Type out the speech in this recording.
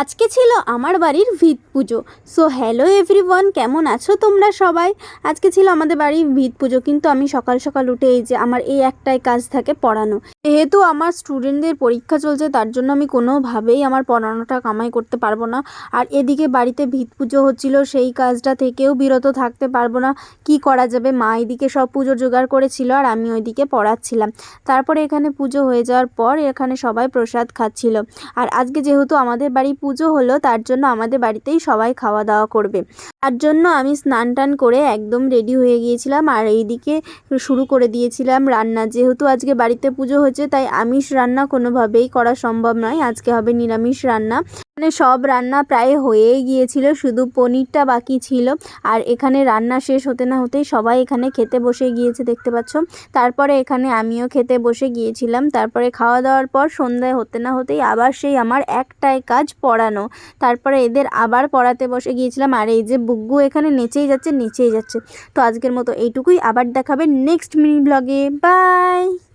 আজকে ছিল আমার বাড়ির ভিত পুজো। সো হ্যালো এভরিওয়ান, কেমন আছো তোমরা সবাই? আজকে ছিল আমাদের বাড়ির ভিত পুজো, কিন্তু আমি সকাল সকাল উঠে এই যে আমার এই একটাই কাজ থাকে, পড়ানো। যেহেতু আমার স্টুডেন্টদের পরীক্ষা চলছে, তার জন্য আমি কোনোভাবেই আমার পড়ানোটা কামাই করতে পারবো না। আর এদিকে বাড়িতে ভিত পুজো হচ্ছিল, সেই কাজটা থেকেও বিরত থাকতে পারবো না। কি করা যাবে, মা এদিকে সব পুজো জোগাড় করেছিল আর আমি ওইদিকে পড়াচ্ছিলাম। তারপরে এখানে পুজো হয়ে যাওয়ার পর এখানে সবাই প্রসাদ খাচ্ছিল। আর আজকে যেহেতু আমাদের বাড়ি পুজো হলো, তার জন্য আমাদের বাড়িতেই সবাই খাওয়া দাওয়া করবে। তার জন্য আমি স্নান টান করে একদম রেডি হয়ে গিয়েছিলাম আর এইদিকে শুরু করে দিয়েছিলাম রান্না। যেহেতু আজকে বাড়িতে পুজো হচ্ছে, তাই আমিষ রান্না কোনোভাবেই করা সম্ভব নয়, আজকে হবে নিরামিষ রান্না। মানে সব রান্না প্রায় হয়েই গিয়েছিল, শুধু পনিরটা বাকি ছিল। আর এখানে রান্না শেষ হতে না হতেই সবাই এখানে খেতে বসে গিয়েছে, দেখতে পাচ্ছ। তারপরে এখানে আমিও খেতে বসে গিয়েছিলাম। তারপরে খাওয়া দাওয়ার পর সন্ধ্যায় হতে না হতেই আবার সেই আমার একটাই কাজ, পড়ানো। তারপরে এদের আবার পড়াতে বসে গিয়েছিলাম। আর এই যে বুগ্গু এখানে নেচেই যাচ্ছে নেচেই যাচ্ছে। তো আজকের মতো এইটুকুই, আবার দেখাবে নেক্সট মিনি ব্লগে। বাই।